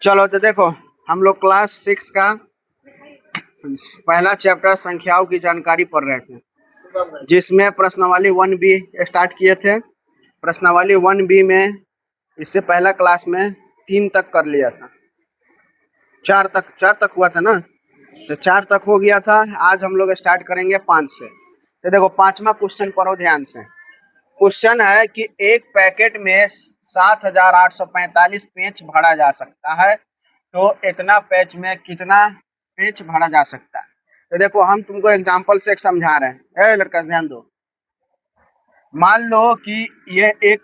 चलो तो देखो, हम लोग क्लास 6 का पहला चैप्टर संख्याओं की जानकारी पढ़ रहे थे, जिसमें प्रश्नावली 1B स्टार्ट किए थे। प्रश्नावली 1B में इससे पहला क्लास में 3 तक कर लिया था, 4 तक हुआ था ना, तो 4 तक हो गया था। आज हम लोग स्टार्ट करेंगे 5 से। तो देखो, 5वां क्वेश्चन पढ़ो ध्यान से। क्वेश्चन है कि एक पैकेट में 7,845 पेच भरा जा सकता है, तो इतना पेच में कितना पेच भरा जा सकता है। तो देखो, हम तुमको एग्जांपल से एक समझा रहे हैं। ए लड़का ध्यान दो। मान लो कि ये एक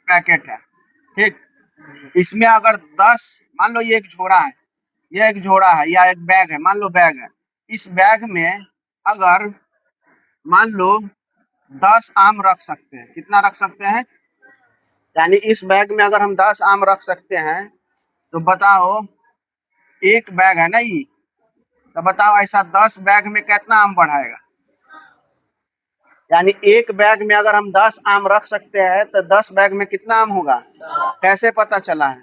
पैकेट है, ठीक। इसमें अगर 10, मान लो ये एक झोरा है, ये एक झोरा है या एक बैग है, मान लो बैग है। इस बैग में अगर मान लो 10 आम रख सकते हैं, कितना रख सकते हैं, यानी इस बैग में अगर हम 10 आम रख सकते हैं, तो बताओ, एक बैग है ना ये, तो बताओ ऐसा 10 बैग में कितना आम बढ़ाएगा। यानी एक बैग में अगर हम 10 आम रख सकते हैं, तो 10 बैग में कितना आम होगा। कैसे पता चला है,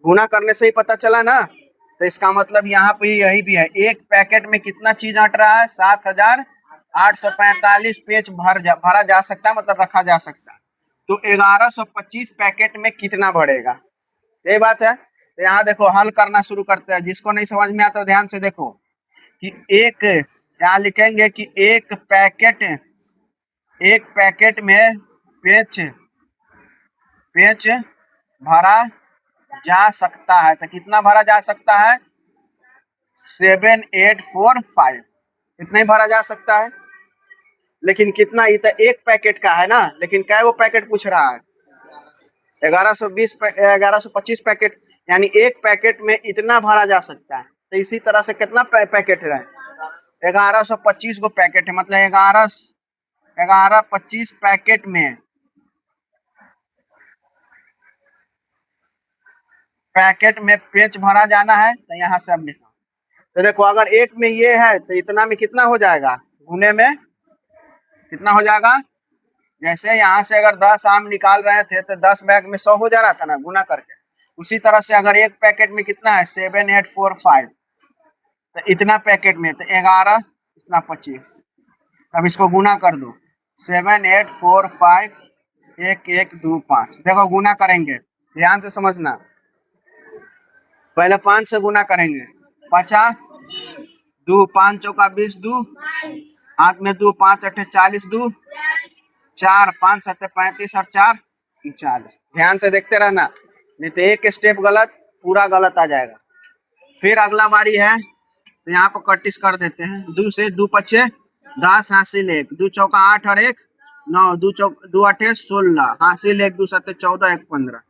गुना करने से ही पता चला ना। तो इसका मतलब यहाँ पे यही भी है, एक पैकेट में कितना चीज अट रहा है, 7,845 पेच भरा जा सकता है, मतलब रखा जा सकता है। तो 1125 पैकेट में कितना बढ़ेगा, यही बात है। तो यहाँ देखो, हल करना शुरू करते हैं। जिसको नहीं समझ में आता तो ध्यान से देखो कि एक, यहाँ लिखेंगे कि एक पैकेट में पेच पेच भरा जा सकता है, तो कितना भरा जा सकता है, 7,845, इतना ही भरा जा सकता है। लेकिन कितना, ये तो एक पैकेट का है ना, लेकिन कै वो पैकेट पूछ रहा है, 1125 पैकेट, यानी एक पैकेट में इतना भरा जा सकता है। तो इसी तरह से कितना पैकेट है, 1125 को पैकेट है, मतलब 1125 पैकेट में पेच भरा जाना है। तो यहाँ से अब लिखा, तो देखो अगर एक में ये है तो इतना में कितना हो जाएगा, गुने में कितना हो जाएगा। जैसे यहाँ से अगर 10 आम निकाल रहे थे तो 10 बैग में 100 हो जा रहा था ना, गुना करके। उसी तरह से अगर एक पैकेट में कितना है, 7,845, तो इतना पैकेट में तो 11 इतना 25। अब इसको गुना कर दो, 7,845 1,125। देखो गुना करेंगे, ध्यान से समझना। पहले 5 से गुना करेंगे, 50, 2 5 चौका 20, 2 हाथ में 2, 5 अठे 40, 2 4 5 7 35 और 4 40। ध्यान से देखते रहना, नहीं तो एक स्टेप गलत, पूरा गलत आ जाएगा। फिर अगला बारी है, तो यहाँ पर कटिस कर देते हैं। 2 से 2 पचे 10 हासिल 1, 2 चौका 8 और 1 9, 2 अठे 16 हासिल 1, 2 सत्ते 14 1 15।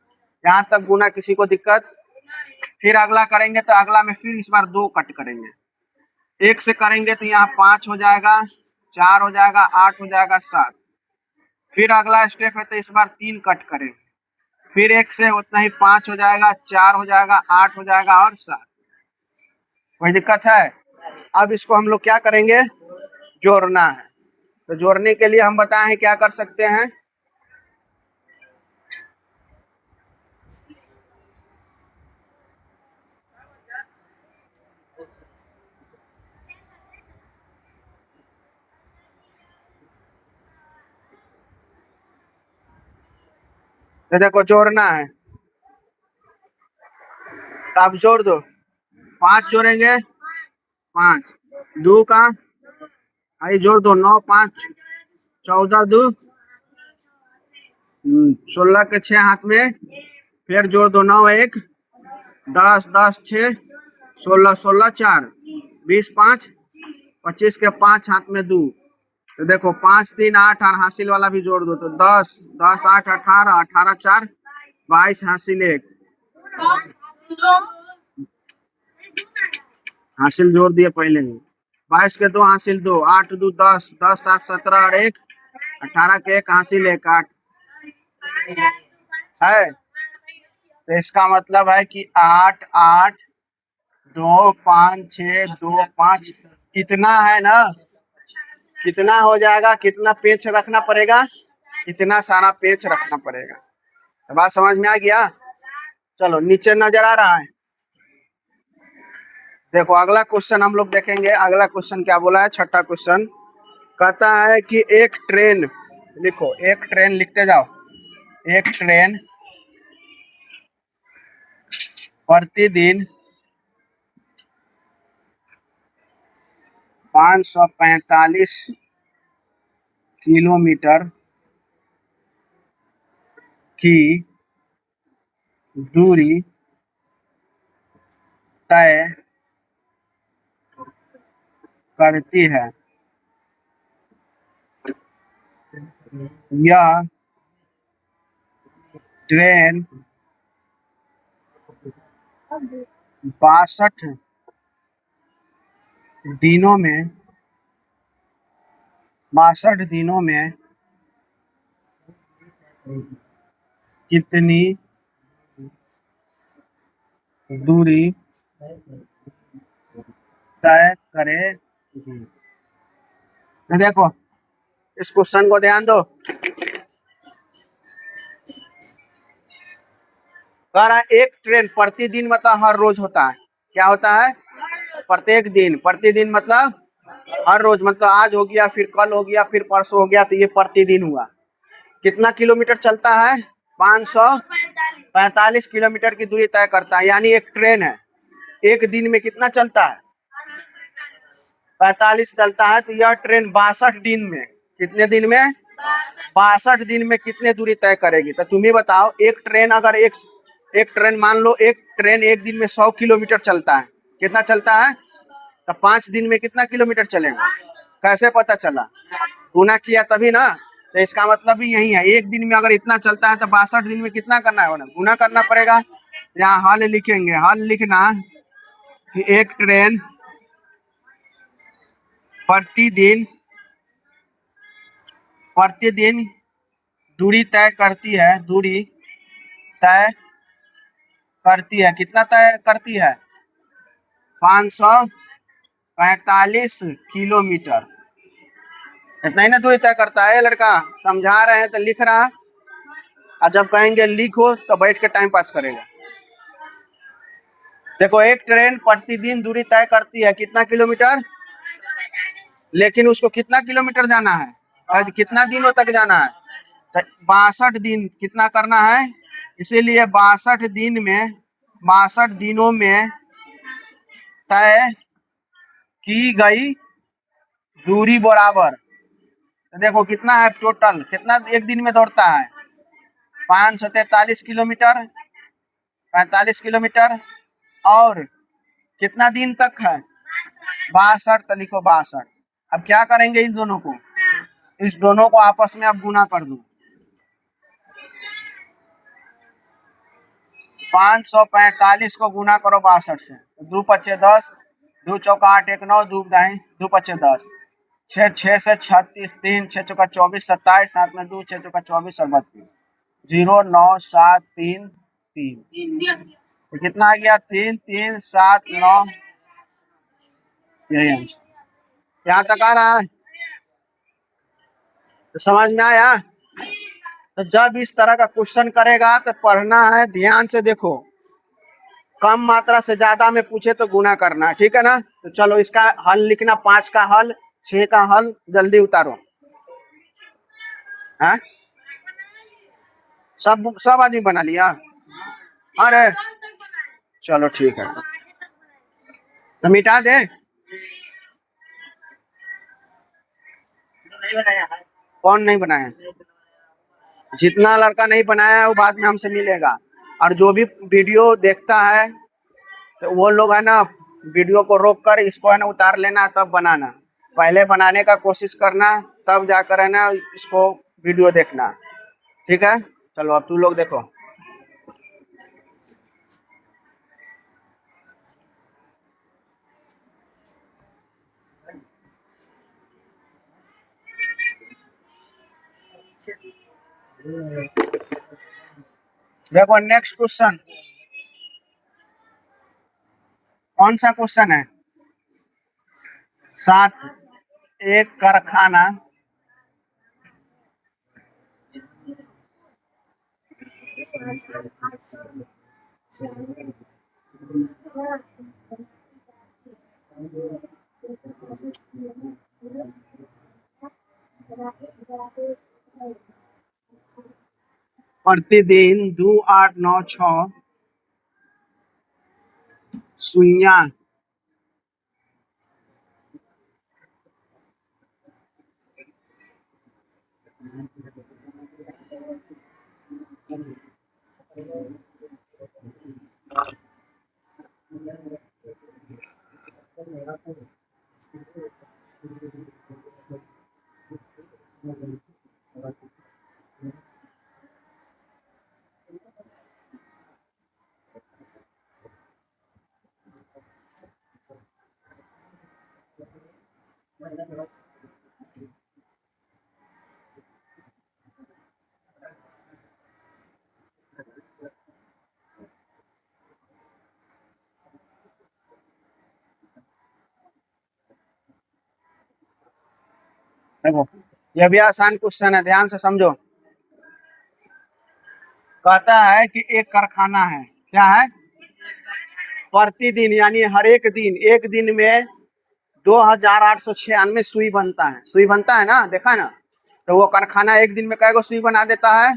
यहाँ तक गुना, किसी को दिक्कत। फिर अगला करेंगे तो अगला में फिर इस बार 2 कट करेंगे, 1 से करेंगे तो यहाँ 5 हो जाएगा, 4 हो जाएगा, 8 हो जाएगा, 7। फिर अगला स्टेप है तो इस बार 3 कट करेंगे, फिर 1 से उतना ही 5 हो जाएगा, 4 हो जाएगा, 8 हो जाएगा और 7। कोई दिक्कत है। अब इसको हम लोग क्या करेंगे, जोड़ना है। तो जोड़ने के लिए हम बताएं क्या कर सकते हैं। तो देखो जोड़ना है, तो आप जोड़ दो। 5 जोड़ेंगे, 5 2 का आई जोड़ दो, 9 5 14 2 16 के 6 हाथ में, फिर जोड़ दो 9 1 10 10 6 16 16 4 20 5 25 के 5 हाथ में 2। तो देखो 5 3 8 और हासिल वाला भी जोड़ दो, तो 10 10 8 18 18 4 22 हासिल 1, हासिल जोड़ दिए पहले ही। 22 के 2 हासिल 2, 8 2 10 10 7 17 और 1 18 के 1 हासिल 1 8 है। तो इसका मतलब है कि 8 8 2 5 6 2 5 कितना है ना, कितना हो जाएगा, कितना पेच रखना पड़ेगा, इतना सारा पेच रखना पड़ेगा। बात समझ में आ गया? चलो नीचे नजर आ रहा है? देखो अगला क्वेश्चन हम लोग देखेंगे। अगला क्वेश्चन क्या बोला है? छठा क्वेश्चन कहता है कि एक ट्रेन, लिखो एक ट्रेन, लिखते जाओ। एक ट्रेन प्रतिदिन 545 किलोमीटर की दूरी तय करती है। यह ट्रेन 62 दिनों में कितनी दूरी तय करेगी? देखो इस क्वेश्चन को ध्यान दो। कह रहा है एक ट्रेन प्रतिदिन मतलब हर रोज होता है। क्या होता है? प्रत्येक दिन। प्रतिदिन मतलब हर रोज, मतलब आज हो गया, फिर कल हो गया, फिर परसों हो गया, तो ये प्रतिदिन हुआ। कितना किलोमीटर चलता है? 545 किलोमीटर की दूरी तय करता है। यानी एक ट्रेन है, एक दिन में कितना चलता है? 45 चलता है। तो यह ट्रेन 62 दिन में, कितने दिन में? 62 दिन में कितने दूरी तय करेगी? तो तुम ही बताओ। एक ट्रेन अगर एक ट्रेन मान लो, एक ट्रेन एक दिन में 100 किलोमीटर चलता है। कितना चलता है? तो 5 दिन में कितना किलोमीटर चलेगा? कैसे पता चला? गुना किया तभी ना। तो इसका मतलब भी यही है, एक दिन में अगर इतना चलता है तो 62 दिन में कितना करना है? गुना करना पड़ेगा। यहाँ हल लिखेंगे। हल लिखना कि एक ट्रेन प्रतिदिन प्रतिदिन दूरी तय करती है। दूरी तय करती है। कितना तय करती है? 545 किलोमीटर। इतना ही ना दूरी तय करता है। लड़का समझा रहे हैं तो लिख रहा, और जब कहेंगे लिखो तो बैठ के टाइम पास करेगा। देखो एक ट्रेन प्रतिदिन दूरी तय करती है कितना किलोमीटर, लेकिन उसको कितना किलोमीटर जाना है, आज कितना दिनों तक जाना है? तो 62 दिन कितना करना है? इसीलिए 62 दिनों में तय की गई दूरी बराबर। तो देखो कितना है टोटल, कितना एक दिन में दौड़ता है? 543 किलोमीटर, 45 किलोमीटर। और कितना दिन तक है? 62। तो लिखो 62। अब क्या करेंगे इन दोनों को? इस दोनों को आपस में अब गुना कर दो। 545 को गुना करो 62 से। 2 पच्चे 10, 2 चौका 8, 1 9, 2 दाएं 2 पच्चे 10, 6 6 से 36, 3 6 चौका 24, 27, 7 में 2 6 चौका 24 और 32, 0 9 7 3 3। तो कितना आ गया? 3 3 7 9। यही आंसर। यहाँ तक आ रहा है? तो समझ में आया? तो जब इस तरह का क्वेश्चन करेगा तो पढ़ना है ध्यान से। देखो कम मात्रा से ज्यादा में पूछे तो गुना करना है, ठीक है ना? तो चलो इसका हल लिखना। 5 का हल, 6 का हल, जल्दी उतारो। है सब आदमी बना लिया? अरे चलो ठीक है, तो मिटा दे। कौन नहीं बनाया? जितना लड़का नहीं बनाया है वो बाद में हमसे मिलेगा। और जो भी वीडियो देखता है तो वो लोग है ना, वीडियो को रोक कर इसको है ना उतार लेना, तब बनाना। पहले बनाने का कोशिश करना, तब जाकर है ना इसको वीडियो देखना, ठीक है? चलो अब तू लोग देखो। देखो नेक्स्ट क्वेश्चन। कौन सा क्वेश्चन है? 7। एक कारखाना प्रतिदिन 2896 सुइयां देखो, यह भी आसान क्वेश्चन है, ध्यान से समझो। कहता है कि एक कारखाना है, क्या है? प्रतिदिन यानी हर एक दिन में 2896 सुई बनता है। सुई बनता है ना, देखा ना? तो वो कारखाना एक दिन में कै गो सुई बना देता है?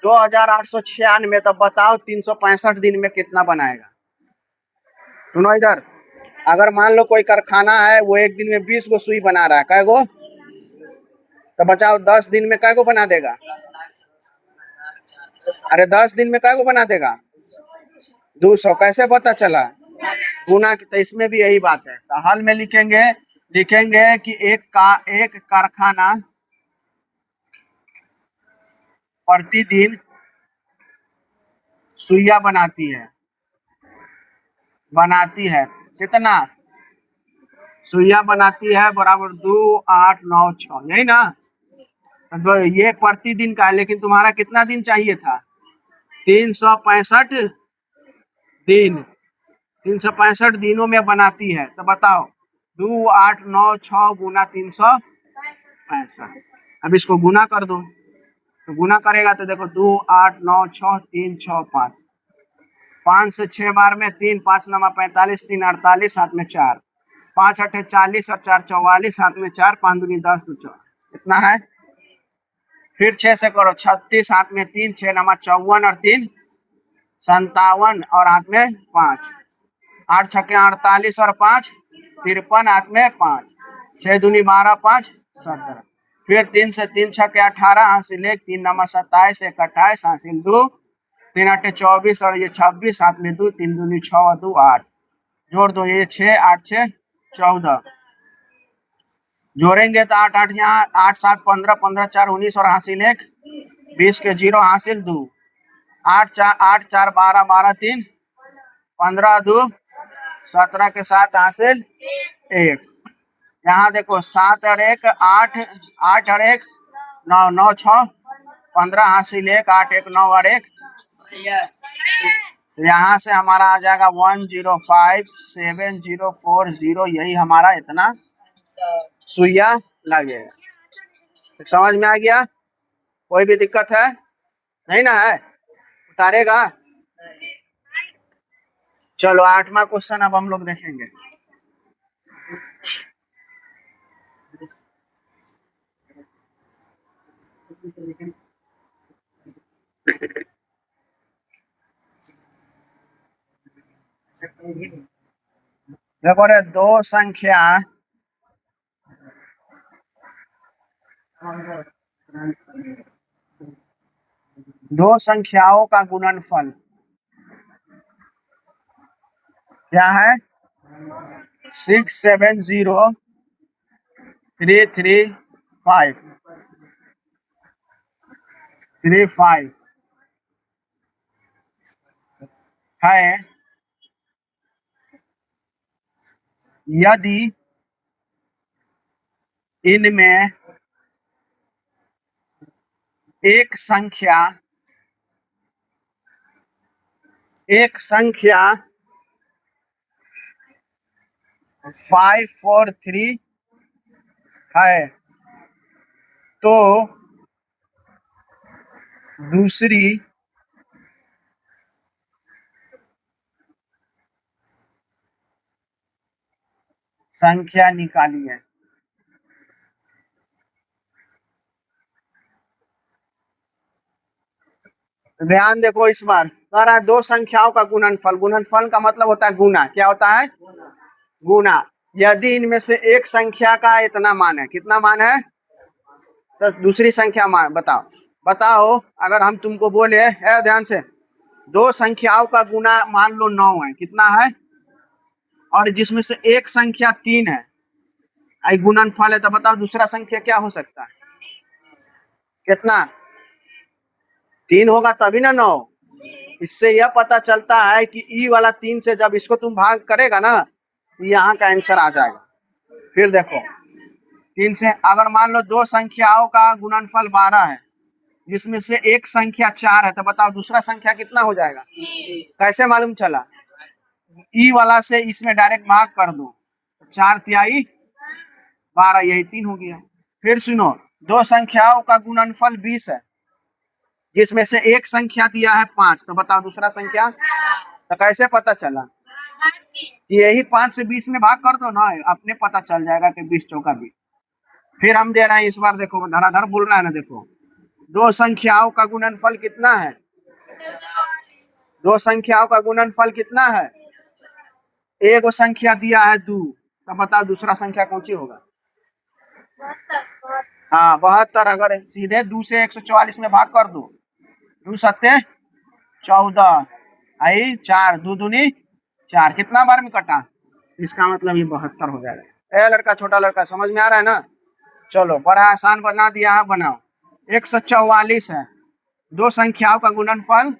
2896। तो बताओ 365 दिन में कितना बनाएगा? सुनो इधर, अगर मान लो कोई कारखाना है, वो एक दिन में 20 गो सुई बना रहा है, कै गो? तो बचाओ 10 दिन में कै गो बना देगा? अरे 10 दिन में कै गो बना देगा? 200। कैसे पता चला? गुना। तो इसमें भी यही बात है। तो हल में लिखेंगे, कि एक कारखाना प्रतिदिन सुइया बनाती है कितना? सुइया बनाती है बराबर 2896, यही ना? तो ये प्रतिदिन का है, लेकिन तुम्हारा कितना दिन चाहिए था? 365 दिन। 365 दिनों में बनाती है। तो बताओ 2896 गुना 365। अब इसको गुना कर दो। तो गुना करेगा तो देखो 2896 365, 5 से 6 बार में 3, 5 नमा 45, 3 48, 7 में 4, 5 8 40 और 4 44, 7 में 4, 5 दूनी 10, 2 4, कितना है? फिर 6 से करो, 36, 7 में 3, 6 नमा 54 और 3 57 और हाथ में 5, 8 छक्के 48 और 5 53, हाथ में 5, 6 दूनी 12, 5 17। फिर 3 से 3 छक्के 18, हासिल 1, 3 नमा 27, 1 28, हासिल 2, 3 8 24 और ये 26, हाथ में 2, 3 दूनी 6 और 2 8, जोड़ दो, ये 6 8 6 14, जोड़ेंगे तो 8 8 यहाँ 8 7 15, 15 4 19 और हासिल 1 20 के 0, हासिल 2, 8 4 12, 12 3 15 2 17 के 7, हासिल 1। यहाँ देखो 7 और 1 8, 8 और 1 9, 9 6 15, हासिल 1 8 1 9 और 1। यहाँ से हमारा आ जाएगा 105704, यही हमारा इतना सुइया लगेगा। समझ में आ गया? कोई भी दिक्कत है? नहीं ना है? उतारेगा? चलो 8वां क्वेश्चन अब हम लोग देखेंगे। देखो रे, दो संख्याओं का गुणनफल क्या है? 670335335 है। यदि इनमें एक संख्या 543 है, तो दूसरी संख्या निकालिए। ध्यान देखो, इस बार कह रहा है दो संख्याओं का गुणनफल। गुणनफल का मतलब होता है गुना। क्या होता है? गुना। यदि इनमें से एक संख्या का इतना मान है, कितना मान है, तो दूसरी संख्या मान बताओ। बताओ, अगर हम तुमको बोले है, ध्यान से, दो संख्याओं का गुना मान लो 9 है, कितना है, और जिसमें से एक संख्या 3 है, आई गुणनफल है, तो बताओ दूसरा संख्या क्या हो सकता है? कितना? 3 होगा तभी ना 9। इससे यह पता चलता है कि ई वाला 3 से जब इसको तुम भाग करेगा ना, तो यहाँ का आंसर आ जाएगा। फिर देखो, 3 से अगर मान लो दो संख्याओं का गुणनफल 12 है, जिसमें से एक संख्या 4 है, तो बताओ दूसरा संख्या कितना हो जाएगा? कैसे मालूम चला? ई वाला से इसमें डायरेक्ट भाग कर दो, 4 तिहाई 12, यही 3 हो गया। फिर सुनो, दो संख्याओं का गुणनफल 20 है, जिसमें से एक संख्या दिया है 5, तो बताओ दूसरा संख्या। तो कैसे पता चला? कि यही 5 से 20 में भाग कर दो ना, अपने पता चल जाएगा कि 20 चौका 20। फिर हम दे रहे हैं, इस बार देखो धराधर बोल रहा है ना, देखो दो संख्याओं का गुणनफल कितना है? दो संख्याओं का गुणनफल कितना है? एक संख्या दिया है 2, तो बताओ दूसरा संख्या कौन सी होगा? हाँ 72। अगर सीधे 2 से 144 में भाग कर दो, 2 सत्ते 14, आई 4, 2 दूनी 4, कितना बार में कटा? इसका मतलब ये 72 हो जाएगा। ए लड़का, छोटा लड़का, समझ में आ रहा है ना? चलो, बड़ा आसान बना दिया है, बनाओ। 144 है, दो संख्याओं का गुणनफल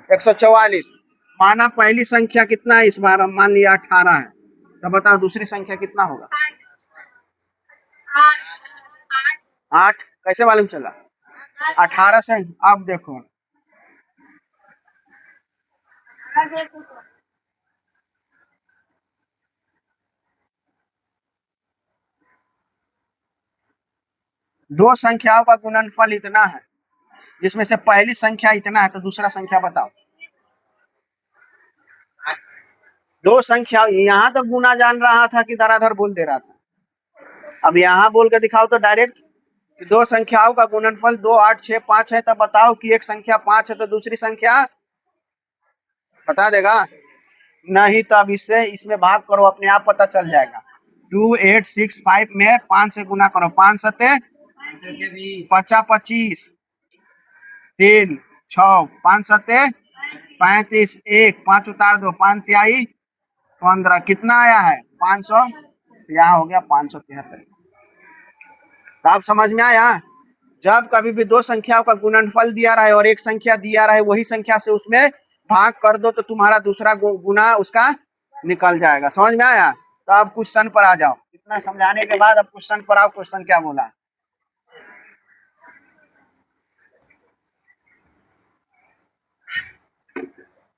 144। माना पहली संख्या कितना है, इस बार हम मान लिया 18 है, तो बताओ दूसरी संख्या कितना होगा? 8। कैसे मालूम चला? 18 से। अब देखो, दो संख्याओं का गुणनफल इतना है, जिसमें से पहली संख्या इतना है, तो दूसरा संख्या बताओ। दो संख्या, यहाँ तो गुना जान रहा था कि धराधर बोल दे रहा था, अब यहाँ बोल के दिखाओ तो डायरेक्ट। दो संख्याओं का गुणनफल 2, 8, 6, 5 है, तब बताओ कि एक संख्या 5 है, तो दूसरी संख्या बता देगा? नहीं, तो अब इससे इसमें भाग करो, अपने आप पता चल जाएगा। 2, 8, 6, 5 में 5 से गुना करो, 5 सत्ते 25, 3, 6, 5 सत्ते 35, 1, 5 उतार दो, 5 तिहाई 15, कितना आया है? 500। यहाँ हो गया 573। आप समझ में आया? जब कभी भी दो संख्याओं का गुणनफल दिया रहा है और एक संख्या दिया रहा है, वही संख्या से उसमें भाग कर दो, तो तुम्हारा दूसरा गुना उसका निकल जाएगा। समझ में आया? तो अब क्वेश्चन पर आ जाओ। इतना समझाने के बाद अब क्वेश्चन पर आओ। क्वेश्चन क्या बोला?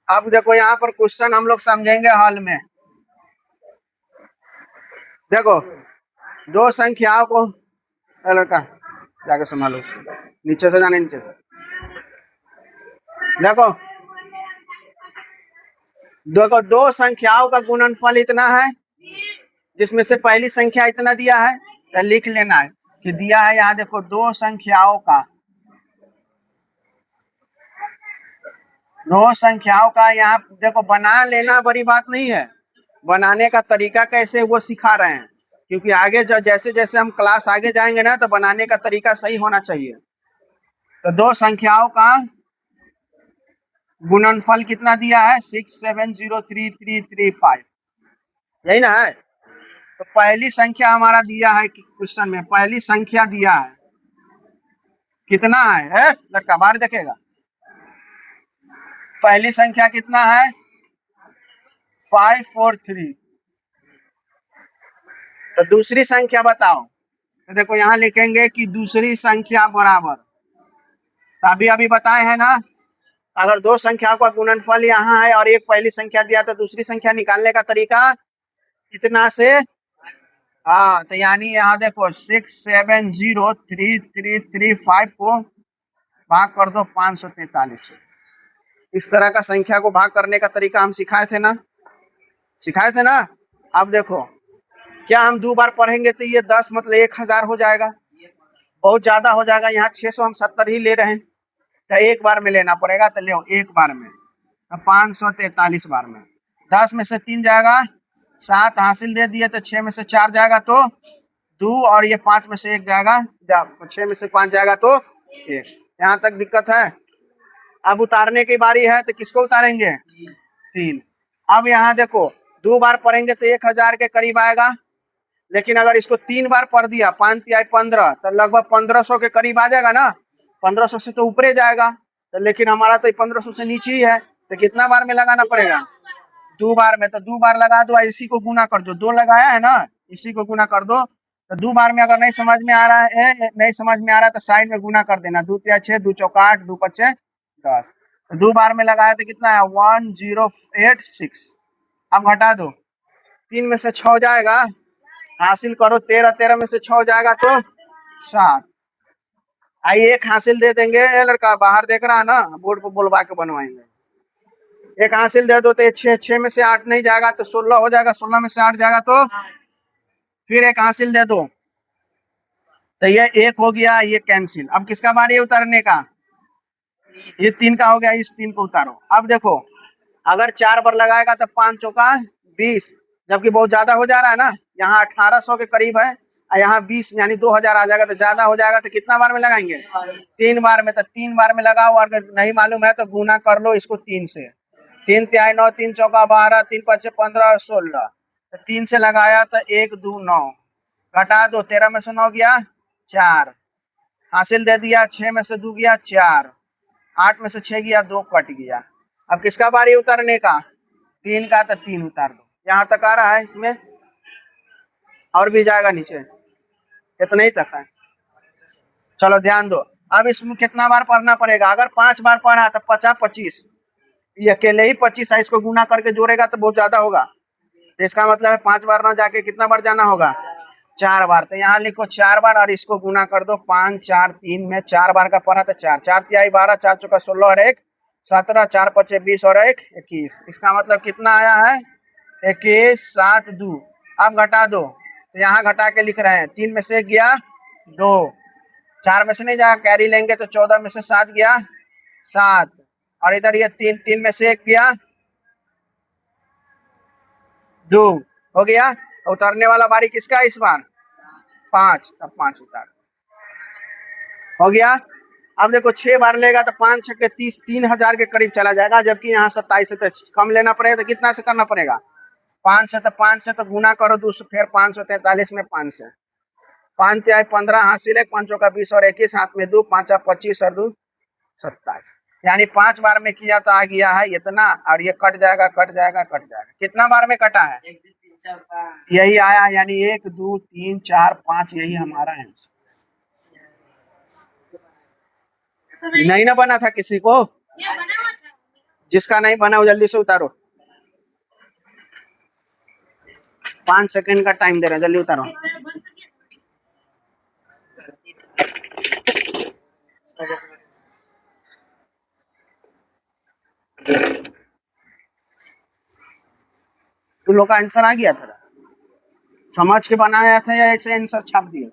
अब देखो, यहाँ पर क्वेश्चन हम लोग समझेंगे हल में। देखो, दो संख्याओं को, लड़का जाके संभालो, नीचे से जाने, नीचे। देखो देखो, दो संख्याओं का गुणनफल इतना है, जिसमें से पहली संख्या इतना दिया है, तो लिख लेना है कि दिया है। यहाँ देखो, दो संख्याओं का यहाँ देखो, बना लेना बड़ी बात नहीं है, बनाने का तरीका कैसे वो सिखा रहे हैं, क्योंकि आगे जो जैसे जैसे हम क्लास आगे जाएंगे ना, तो बनाने का तरीका सही होना चाहिए। तो दो संख्याओं का गुणनफल कितना दिया है? 6703335, यही ना है? तो पहली संख्या हमारा दिया है क्वेश्चन में, पहली संख्या दिया है, कितना है लड़का? बाहर देखेगा, पहली संख्या कितना है? 543। तो दूसरी संख्या बताओ। तो देखो, यहाँ लिखेंगे कि दूसरी संख्या बराबर, तो अभी अभी बताए हैं ना, अगर दो संख्याओं का गुणनफल यहाँ है और एक पहली संख्या दिया, तो दूसरी संख्या निकालने का तरीका कितना से? हाँ, तो यानी यहाँ देखो, 6703335 को भाग कर दो 543 से। इस तरह का संख्या को भाग करने का तरीका हम सिखाए थे ना? सिखाए थे ना? अब देखो, क्या हम 2 बार पढ़ेंगे तो ये 10 मतलब 1000 हो जाएगा, बहुत ज्यादा हो जाएगा। यहाँ 600 हम 70 ही ले रहे हैं, तो एक बार में लेना पड़ेगा। तो ले एक बार में 543 बार में 10 में से 3 जाएगा, 7 हासिल दे दिए, तो 6 में से 4 जाएगा तो 2, और ये 5 में से 1 जाएगा, 6 में से 5 जाएगा तो 1। यहाँ तक दिक्कत है। अब उतारने की बारी है, तो किसको उतारेंगे? 3। अब यहाँ देखो 2 बार पढ़ेंगे तो 1000 के करीब आएगा, लेकिन अगर इसको 3 बार पढ़ दिया, 5 तिहाई 15, तो लगभग 1500 के करीब आ जाएगा ना। 1500 से तो ऊपरे जाएगा, तो लेकिन हमारा तो 1500 से नीचे ही है, तो कितना बार में लगाना पड़ेगा? 2 बार में। तो 2 बार लगा दो, इसी को गुना कर दो, 2 लगाया है ना, इसी को गुना कर दो। तो 2 बार में अगर नहीं समझ में आ रहा है, नहीं समझ में आ रहा है, तो साइड में गुना कर देना। 2 तिया 6, 2 चौका 8, 2 पचे 10। तो 2 बार में लगाया तो कितना है? 1086। अब घटा दो, 3 में से 6 जाएगा, हासिल करो 13, 13 में से 6 जाएगा तो 7। आइए एक हासिल दे देंगे। ये लड़का बाहर देख रहा है ना, बोर्ड पर बोलवा के बनवाएंगे। एक हासिल दे दो तो 6, 6 में से 8 नहीं जाएगा तो 16 हो जाएगा, 16 में से 8 जाएगा तो फिर एक हासिल दे दो, तो ये एक हो गया, ये कैंसिल। अब किसका बारी है उतारने का? ये 3 का हो गया, इस 3 को उतारो। अब देखो अगर 4 बार लगाएगा तो 5 चौका 20, जबकि बहुत ज्यादा हो जा रहा है ना। यहाँ 1800 के करीब है, और यहाँ 20 यानी 2000 आ जाएगा, तो ज्यादा हो जाएगा। तो कितना बार में लगाएंगे? 3 बार में। तो 3 बार में लगाओ, अगर नहीं मालूम है तो गुना कर लो इसको 3 से। 3 तिहाई 9, 3 चौका 12, 3 पचे 15 और 16। तो 3 से लगाया तो 1 2 9, घटा दो, 13 में से 9 गया 4, हासिल दे दिया। 6 में से 2 गया 4, 8 में से 6 गया 2, कट गया। अब किसका बारी उतारने का? 3 का। तो 3 उतार दो। यहाँ तक आ रहा है, इसमें और भी जाएगा नीचे, इतना ही तक है। चलो ध्यान दो। अब इसमें कितना बार पढ़ना पड़ेगा? अगर 5 बार पढ़ा तो 50 25, ये अकेले ही 25 है, इसको गुना करके जोड़ेगा तो बहुत ज्यादा होगा। तो इसका मतलब है 5 बार ना जाके कितना बार जाना होगा? 4 बार। तो यहाँ लिखो 4 बार, और इसको गुना कर दो 5 4 3 में। 4 बार का पढ़ा तो 4, 4 तिहाई 12, 4 चौका 16 और 1 17, 4 पचे 20 और 1 21। इसका मतलब कितना आया है? 21 7 2। अब घटा दो, तो यहाँ घटा के लिख रहे हैं। 3 में से 1 गया 2, 4 में से नहीं जाएगा, कैरी लेंगे तो 14 में से 7 गया 7, और इधर ये 3, 3 में से 1 गया 2, हो गया। उतारने वाला बारी किसका इस बार? 5। तब 5 उतार, हो गया। अब देखो 6 बार लेगा तो 5 छक्के 30, 3000 के करीब चला जाएगा, जबकि यहाँ 27 से तो कम लेना पड़ेगा। तो कितना से करना पड़ेगा? 5 से। तो 5 से तो गुना करो 2 से, फिर 543 में 5 से। 5 तिहाई 15 हासिल है, 5 चौका 20 और 21, हाथ में 2, 5 25 और 2 27। यानी 5 बार में किया तो आ गया है इतना, और ये कट जाएगा कट जाएगा कट जाएगा। कितना बार में कटा है? यही आया, यानी 1 2 3 4 5, यही हमारा आंसर। नहीं ना बना था किसी को? जिसका नहीं बना वो जल्दी से उतारो। 5 सेकंड का टाइम दे रहे हैं, जल्दी उतारो। तुम लोग का आंसर आ गया था? समझ के बनाया था या ऐसे आंसर छाप दिया?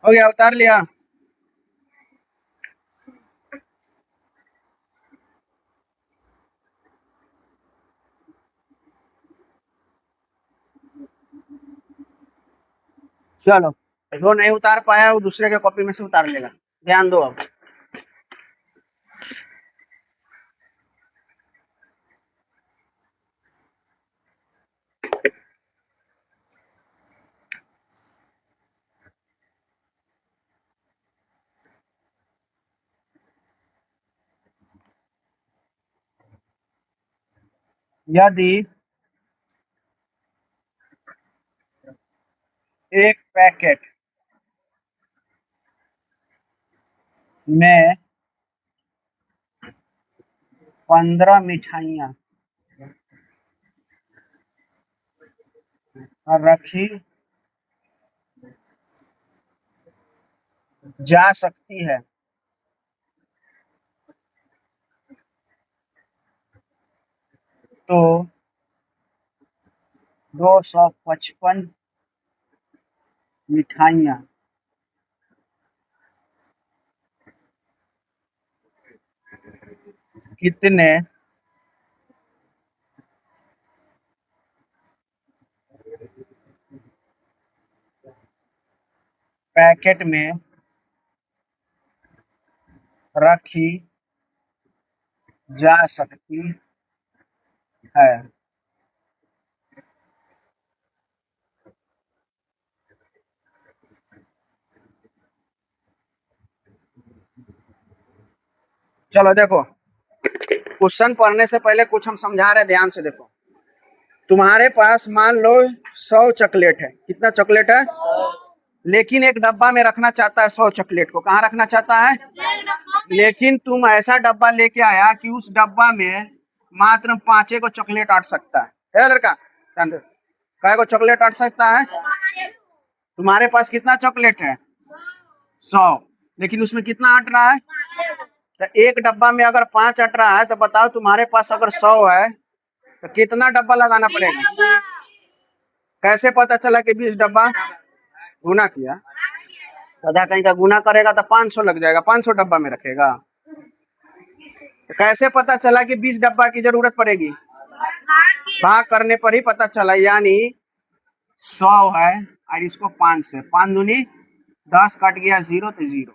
हो गया, उतार लिया। चलो, जो नहीं उतार पाया वो दूसरे के कॉपी में से उतार लेगा। ध्यान दो अब। यदि एक पैकेट में 15 मिठाइयाँ रखी जा सकती है तो 255 मिठाइयाँ कितने पैकेट में रखी जा सकती है? चलो देखो, क्वेश्चन पढ़ने से पहले कुछ हम समझा रहे, ध्यान से देखो। तुम्हारे पास मान लो 100 चॉकलेट है। कितना चॉकलेट है? लेकिन एक डब्बा में रखना चाहता है 100 चॉकलेट को। कहाँ रखना चाहता है? लेकिन तुम ऐसा डब्बा लेके आया कि उस डब्बा में मात्र 5 को चॉकलेट अट सकता है लड़का? कै को चॉकलेट अट सकता है? तुम्हारे पास कितना चॉकलेट है? 100। लेकिन उसमें कितना अट रहा है? तो एक डब्बा में अगर 5 अट रहा है तो बताओ, तुम्हारे पास अगर 100 है तो कितना डब्बा लगाना पड़ेगा? कैसे पता चला कि 20 डब्बा? गुना किया। आधा कहीं का गुना करेगा तो 500 लग जाएगा, 500 डब्बा में रखेगा। तो कैसे पता चला कि 20 डब्बा की जरूरत पड़ेगी? भाग करने पर ही पता चला। यानी 100 है और इसको 5 से, 5 दूनी 10, कट गया 0 तो 0।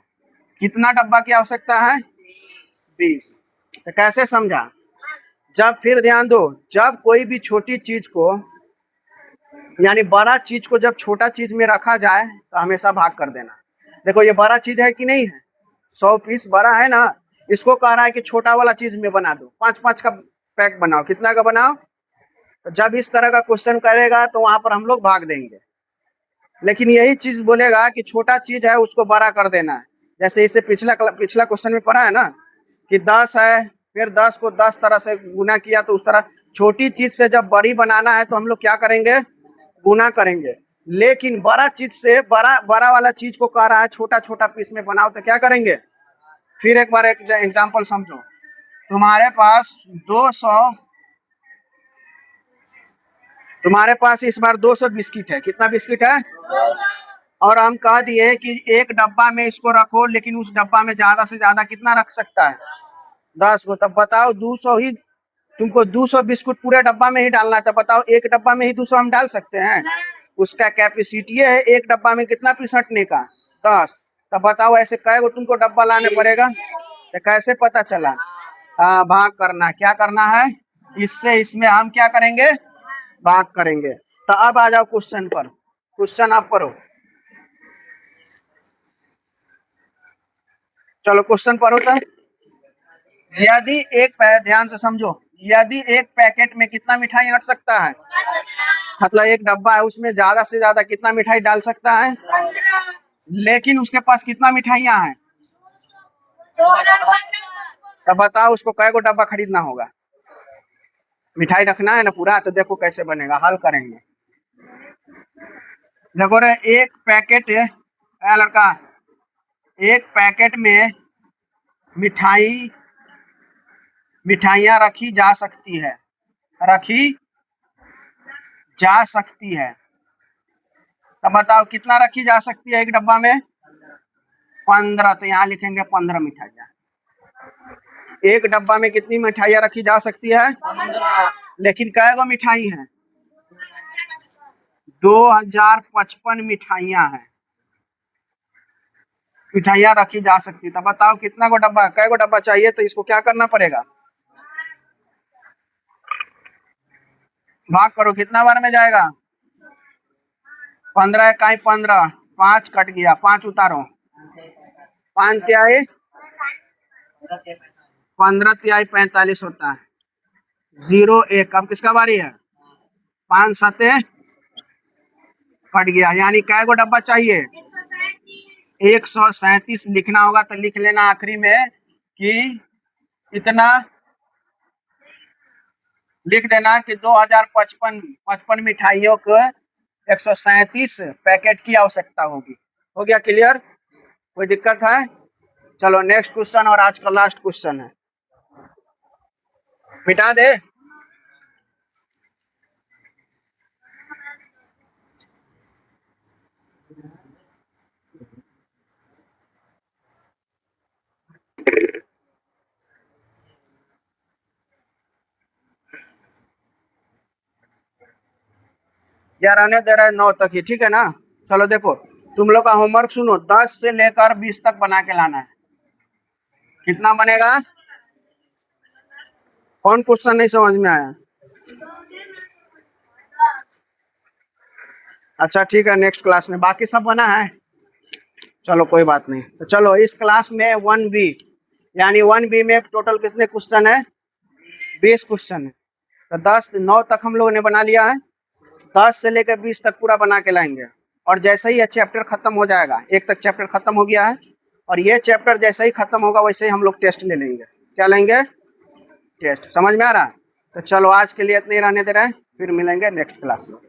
कितना डब्बा की आवश्यकता है? 20। तो कैसे समझा? जब, फिर ध्यान दो, जब कोई भी छोटी चीज को, यानी बड़ा चीज को जब छोटा चीज में रखा जाए तो हमेशा भाग कर देना। देखो ये बड़ा चीज है कि नहीं है? 100 पीस बड़ा है ना। इसको कह रहा है कि छोटा वाला चीज में बना दो, 5-5 का पैक बनाओ। कितना का बनाओ? तो जब इस तरह का क्वेश्चन करेगा तो वहां पर हम लोग भाग देंगे। लेकिन यही चीज बोलेगा कि छोटा चीज है उसको बड़ा कर देना है। जैसे इसे पिछला क्वेश्चन में पढ़ा है ना कि 10 है, फिर 10 को 10 तरह से गुना किया, तो उस तरह छोटी चीज से जब बड़ी बनाना है तो हम लोग क्या करेंगे? गुना करेंगे। लेकिन बड़ा चीज से बड़ा बड़ा वाला चीज को कह रहा है छोटा छोटा पीस में बनाओ, तो क्या करेंगे? फिर एक बार एक एग्जाम्पल समझो। तुम्हारे पास 200, तुम्हारे पास इस बार 200 बिस्किट है। कितना बिस्किट है? और हम कह दिए कि एक डब्बा में इसको रखो, लेकिन उस डब्बा में ज्यादा से ज्यादा कितना रख सकता है? 10 को। तब बताओ 200 ही, तुमको 200 बिस्कुट पूरे डब्बा में ही डालना है। तब बताओ एक डब्बा में ही 200 हम डाल सकते हैं? उसका कैपेसिटी है एक डब्बा में कितना पीस हटने का? 10। तब बताओ ऐसे कै गो तुमको डब्बा लाने पड़ेगा? तो कैसे पता चला? भाग करना। क्या करना है? इससे इसमें हम क्या करेंगे? भाग करेंगे। तो अब आ जाओ क्वेश्चन पर। क्वेश्चन आप पढ़ो। चलो क्वेश्चन पढ़ो तो। यदि ध्यान से समझो, यदि एक पैकेट में कितना मिठाई हट सकता है? मतलब एक डब्बा है, उसमें ज्यादा से ज्यादा कितना मिठाई डाल सकता है? लेकिन उसके पास कितना मिठाइयाँ हैं? तब बताओ उसको कै गो डब्बा खरीदना होगा? मिठाई रखना है ना पूरा, तो देखो कैसे बनेगा, हल करेंगे। देखो रे, एक पैकेट है लड़का, एक पैकेट में मिठाई मिठाइयाँ रखी जा सकती है, रखी जा सकती है। तब बताओ कितना रखी जा सकती है एक डब्बा में? 15। तो यहाँ लिखेंगे 15 मिठाइयाँ। एक डब्बा में कितनी मिठाइयाँ रखी जा सकती है? लेकिन कै गो मिठाई है? 2055 मिठाइयाँ हैं, मिठाइयाँ रखी जा सकती है। तब बताओ कितना गो डब्बा, कै गो डब्बा चाहिए? तो इसको क्या करना पड़ेगा? भाग करो, कितना बार में जाएगा? 15 इकाई 15, 5 कट गया, 5 उतारो, 5 तिहाई 15 तिहाई 45 होता है। 0 1। अब किसका बारी है? 5 7 कट गया, यानी कै गो डब्बा चाहिए? 137 लिखना होगा तो लिख लेना आखिरी में कि इतना लिख देना कि 2055 मिठाइयों को 137 पैकेट की आवश्यकता होगी। हो गया क्लियर? कोई दिक्कत है? चलो नेक्स्ट क्वेश्चन और आज का लास्ट क्वेश्चन है। मिटा दे। यार आने दे रहा है 9 तक ही, ठीक है ना? चलो देखो तुम लोग का होमवर्क सुनो, 10 से लेकर 20 तक बना के लाना है। कितना बनेगा? कौन क्वेश्चन नहीं समझ में आया? अच्छा ठीक है, नेक्स्ट क्लास में बाकी सब बना है। चलो कोई बात नहीं। तो चलो इस क्लास में 1B यानी 1B में टोटल कितने क्वेश्चन है? 20 क्वेश्चन है। तो 9 तक हम लोगों ने बना लिया है, 10 से लेकर 20 तक पूरा बना के लाएंगे। और जैसे ही ये चैप्टर खत्म हो जाएगा, 1 तक चैप्टर खत्म हो गया है, और ये चैप्टर जैसे ही खत्म होगा वैसे ही हम लोग टेस्ट ले लेंगे। क्या लेंगे? टेस्ट। समझ में आ रहा है? तो चलो आज के लिए इतने ही रहने दे रहे हैं, फिर मिलेंगे नेक्स्ट क्लास में।